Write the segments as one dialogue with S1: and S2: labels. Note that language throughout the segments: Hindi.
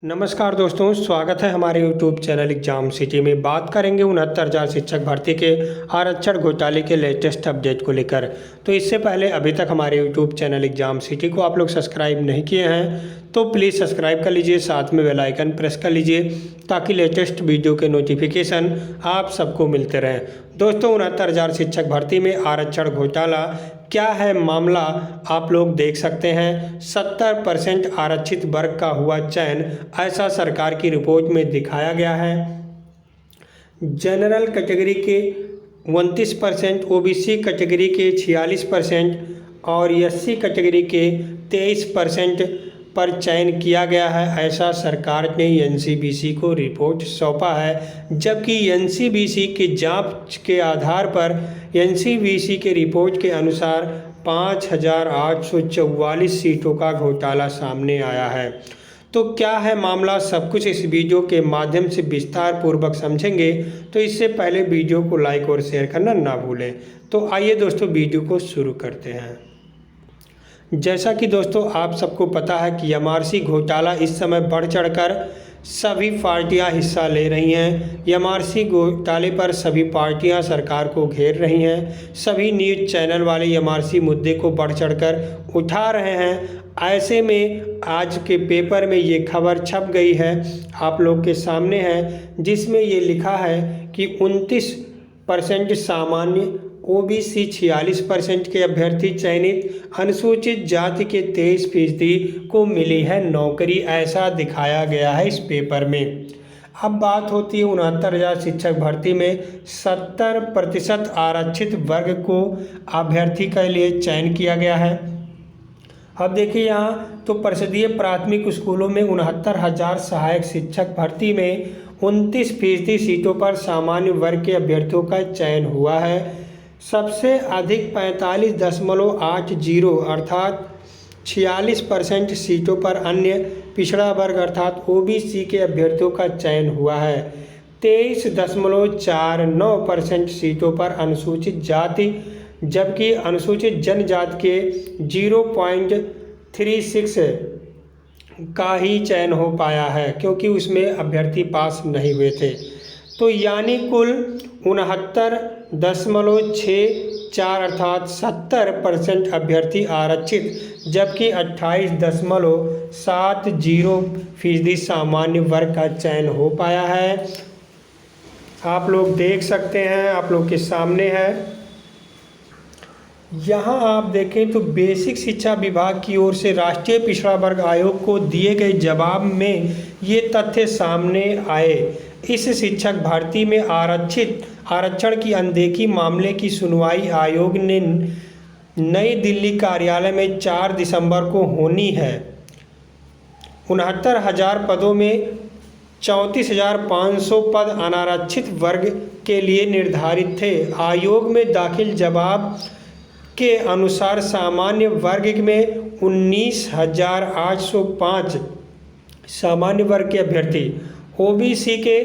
S1: नमस्कार दोस्तों, स्वागत है हमारे YouTube चैनल एग्जाम सिटी में। बात करेंगे 69,000 शिक्षक भर्ती के आरक्षण घोटाले के लेटेस्ट अपडेट को लेकर। तो इससे पहले अभी तक हमारे YouTube चैनल एग्जाम सिटी को आप लोग सब्सक्राइब नहीं किए हैं तो प्लीज़ सब्सक्राइब कर लीजिए, साथ में बेल आइकन प्रेस कर लीजिए ताकि लेटेस्ट वीडियो के नोटिफिकेशन आप सबको मिलते रहें। दोस्तों, 69,000 शिक्षक भर्ती में आरक्षण घोटाला क्या है मामला, आप लोग देख सकते हैं। 70% आरक्षित वर्ग का हुआ चयन, ऐसा सरकार की रिपोर्ट में दिखाया गया है। जनरल कैटेगरी के 29%, ओबीसी कैटेगरी के 46% और एससी कैटेगरी के 23% पर चयन किया गया है, ऐसा सरकार ने एनसीबीसी को रिपोर्ट सौंपा है। जबकि एनसीबीसी की जांच के आधार पर एनसीबीसी के रिपोर्ट के अनुसार 5,844 सीटों का घोटाला सामने आया है। तो क्या है मामला, सब कुछ इस वीडियो के माध्यम से विस्तार पूर्वक समझेंगे। तो इससे पहले वीडियो को लाइक और शेयर करना ना भूलें। तो आइए दोस्तों, वीडियो को शुरू करते हैं। जैसा कि दोस्तों आप सबको पता है कि एमआरसी घोटाला इस समय बढ़ चढ़कर सभी पार्टियां हिस्सा ले रही हैं। एमआरसी घोटाले पर सभी पार्टियां सरकार को घेर रही हैं। सभी न्यूज़ चैनल वाले एमआरसी मुद्दे को बढ़ चढ़कर उठा रहे हैं। ऐसे में आज के पेपर में ये खबर छप गई है, आप लोग के सामने है, जिसमें ये लिखा है कि 29% सामान्य, ओबीसी 46% के अभ्यर्थी चयनित, अनुसूचित जाति के 23% को मिली है नौकरी, ऐसा दिखाया गया है इस पेपर में। अब बात होती है 69,000 शिक्षक भर्ती में 70% आरक्षित वर्ग को अभ्यर्थी के लिए चयन किया गया है। अब देखिए यहाँ तो परिषदीय प्राथमिक स्कूलों में 69,000 सहायक शिक्षक भर्ती में 29% सीटों पर सामान्य वर्ग के अभ्यर्थियों का चयन हुआ है। सबसे अधिक 45.80 अर्थात 46% सीटों पर अन्य पिछड़ा वर्ग अर्थात ओबीसी के अभ्यर्थियों का चयन हुआ है। 23.49% सीटों पर अनुसूचित जाति, जबकि अनुसूचित जनजाति के 0.36 का ही चयन हो पाया है, क्योंकि उसमें अभ्यर्थी पास नहीं हुए थे। तो यानी कुल 69.64 अर्थात 70% अभ्यर्थी आरक्षित, जबकि 28.70% सामान्य वर्ग का चयन हो पाया है। आप लोग देख सकते हैं, आप लोग के सामने है। यहाँ आप देखें तो बेसिक शिक्षा विभाग की ओर से राष्ट्रीय पिछड़ा वर्ग आयोग को दिए गए जवाब में ये तथ्य सामने आए। इस शिक्षक भर्ती में आरक्षण की अनदेखी मामले की सुनवाई आयोग ने नई दिल्ली कार्यालय में 4 दिसंबर को होनी है। 69,000 पदों में 34,500 पद अनारक्षित वर्ग के लिए निर्धारित थे। आयोग में दाखिल जवाब के अनुसार सामान्य वर्ग में 19,805 सामान्य वर्ग के अभ्यर्थी, ओबीसी के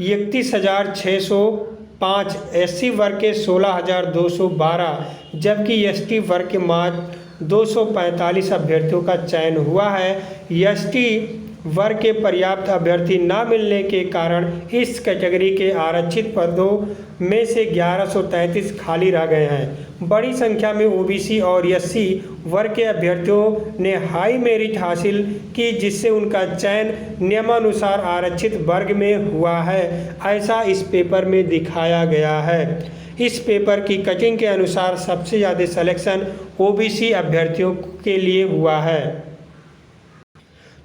S1: 31,605, एससी वर्ग के 16,212, जबकि एसटी वर्ग के मात्र 245 अभ्यर्थियों का चयन हुआ है। एसटी वर्ग के पर्याप्त अभ्यर्थी न मिलने के कारण इस कैटेगरी के आरक्षित पदों में से 1133 खाली रह गए हैं। बड़ी संख्या में ओबीसी और एससी वर्ग के अभ्यर्थियों ने हाई मेरिट हासिल की, जिससे उनका चयन नियमानुसार आरक्षित वर्ग में हुआ है, ऐसा इस पेपर में दिखाया गया है। इस पेपर की कटिंग के अनुसार सबसे ज़्यादा सिलेक्शन ओबीसी अभ्यर्थियों के लिए हुआ है।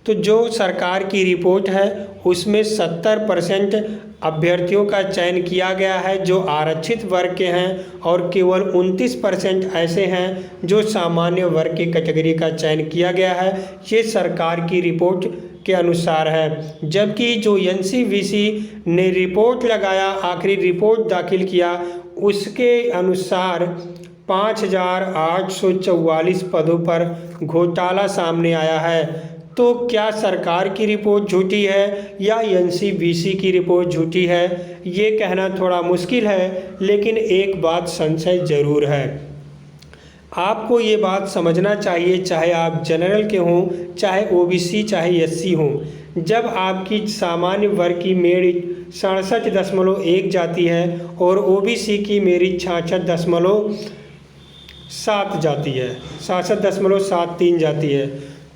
S1: तो जो सरकार की रिपोर्ट है उसमें 70% अभ्यर्थियों का चयन किया गया है जो आरक्षित वर्ग के हैं, और केवल 29% ऐसे हैं जो सामान्य वर्ग की कैटेगरी का चयन किया गया है। ये सरकार की रिपोर्ट के अनुसार है। जबकि जो एनसीबीसी ने रिपोर्ट लगाया, आखिरी रिपोर्ट दाखिल किया, उसके अनुसार 5,844 पदों पर घोटाला सामने आया है। तो क्या सरकार की रिपोर्ट झूठी है या एनसीबीसी की रिपोर्ट झूठी है, ये कहना थोड़ा मुश्किल है, लेकिन एक बात संशय ज़रूर है। आपको ये बात समझना चाहिए, चाहे आप जनरल के हों, चाहे ओबीसी, चाहे एससी हों, जब आपकी सामान्य वर्ग की मेरिट 67.1 जाती है और ओबीसी की मेरिट 66.7 जाती है, 66.73 जाती है,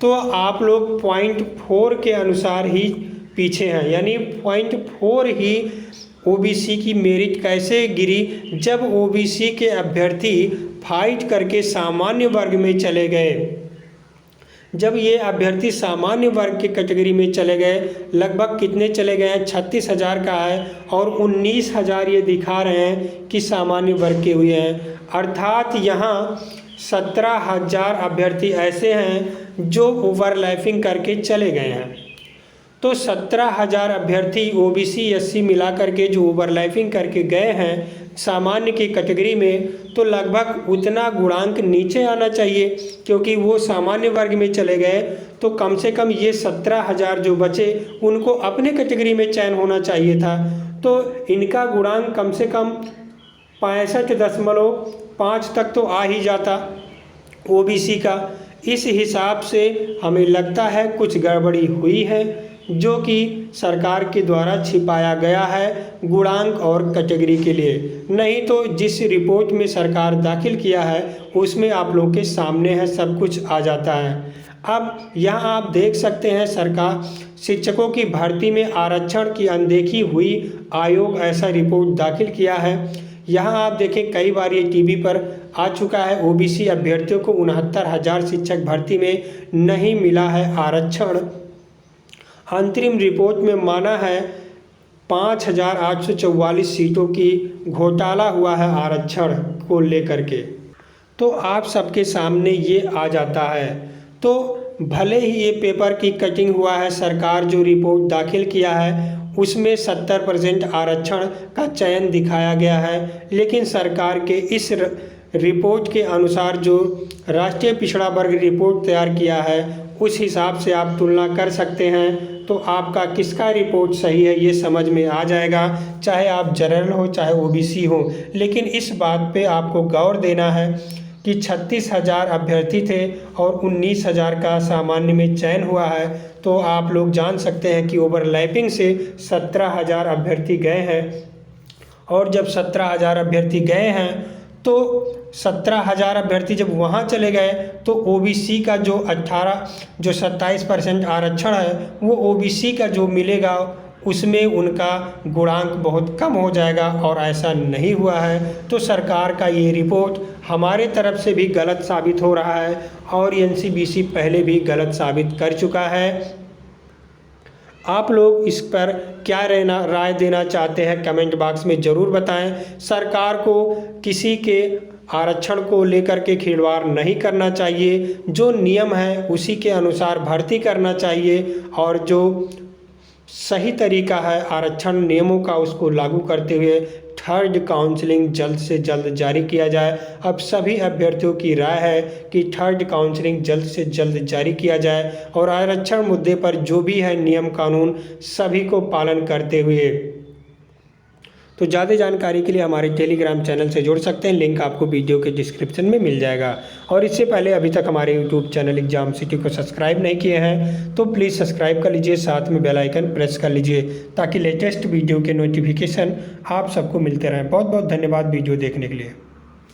S1: तो आप लोग 0.4 के अनुसार ही पीछे हैं। यानी 0.4 ही ओबीसी की मेरिट कैसे गिरी, जब ओबीसी के अभ्यर्थी फाइट करके सामान्य वर्ग में चले गए। जब ये अभ्यर्थी सामान्य वर्ग के कैटेगरी में चले गए, लगभग कितने चले गए हैं, 36,000 का है और 19,000 ये दिखा रहे हैं कि सामान्य वर्ग के हुए हैं। अर्थात यहाँ 17,000 अभ्यर्थी ऐसे हैं जो ओवरलैपिंग करके चले गए हैं। तो 17,000 अभ्यर्थी ओबीसी एससी मिला करके जो ओवरलैपिंग करके गए हैं सामान्य की कैटेगरी में, तो लगभग उतना गुणांक नीचे आना चाहिए, क्योंकि वो सामान्य वर्ग में चले गए। तो कम से कम ये 17,000 जो बचे उनको अपने कैटेगरी में चयन होना चाहिए था। तो इनका गुणांक कम से कम 65.5 तक तो आ ही जाता ओबीसी का। इस हिसाब से हमें लगता है कुछ गड़बड़ी हुई है, जो कि सरकार के द्वारा छिपाया गया है गुणांक और कैटेगरी के लिए। नहीं तो जिस रिपोर्ट में सरकार दाखिल किया है उसमें आप लोगों के सामने है, सब कुछ आ जाता है। अब यहाँ आप देख सकते हैं, सरकार शिक्षकों की भर्ती में आरक्षण की अनदेखी हुई, आयोग ऐसा रिपोर्ट दाखिल किया है। यहाँ आप देखें कई बार ये टीवी पर आ चुका है, ओबीसी अभ्यर्थियों को 69,000 शिक्षक भर्ती में नहीं मिला है आरक्षण। अंतरिम रिपोर्ट में माना है 5,844 सीटों की घोटाला हुआ है आरक्षण को लेकर के। तो आप सबके सामने ये आ जाता है। तो भले ही ये पेपर की कटिंग हुआ है, सरकार जो रिपोर्ट दाखिल किया है उसमें 70% आरक्षण का चयन दिखाया गया है, लेकिन सरकार के इस रिपोर्ट के अनुसार जो राष्ट्रीय पिछड़ा वर्ग रिपोर्ट तैयार किया है उस हिसाब से आप तुलना कर सकते हैं। तो आपका किसका रिपोर्ट सही है ये समझ में आ जाएगा, चाहे आप जनरल हो चाहे ओबीसी हो। लेकिन इस बात पे आपको गौर देना है कि 36,000 अभ्यर्थी थे और 19,000 का सामान्य में चयन हुआ है। तो आप लोग जान सकते हैं कि ओवरलैपिंग से 17,000 अभ्यर्थी गए हैं। और जब 17,000 अभ्यर्थी गए हैं तो 17,000 अभ्यर्थी जब वहाँ चले गए तो ओबीसी का जो 27% आरक्षण है वो ओबीसी का जो मिलेगा उसमें उनका गुणांक बहुत कम हो जाएगा, और ऐसा नहीं हुआ है। तो सरकार का ये रिपोर्ट हमारे तरफ से भी गलत साबित हो रहा है और एनसीबीसी पहले भी गलत साबित कर चुका है। आप लोग इस पर क्या राय देना चाहते हैं कमेंट बॉक्स में ज़रूर बताएं। सरकार को किसी के आरक्षण को लेकर के खिलवाड़ नहीं करना चाहिए, जो नियम है उसी के अनुसार भर्ती करना चाहिए और जो सही तरीका है आरक्षण नियमों का उसको लागू करते हुए थर्ड काउंसलिंग जल्द से जल्द जारी किया जाए। अब सभी अभ्यर्थियों की राय है कि थर्ड काउंसलिंग जल्द से जल्द जारी किया जाए और आरक्षण मुद्दे पर जो भी है नियम कानून सभी को पालन करते हुए। तो ज़्यादा जानकारी के लिए हमारे टेलीग्राम चैनल से जुड़ सकते हैं, लिंक आपको वीडियो के डिस्क्रिप्शन में मिल जाएगा। और इससे पहले अभी तक हमारे यूट्यूब चैनल एग्जाम सिटी को सब्सक्राइब नहीं किए हैं तो प्लीज़ सब्सक्राइब कर लीजिए, साथ में बेल आइकन प्रेस कर लीजिए ताकि लेटेस्ट वीडियो के नोटिफिकेशन आप सबको मिलते रहें। बहुत बहुत धन्यवाद वीडियो देखने के लिए।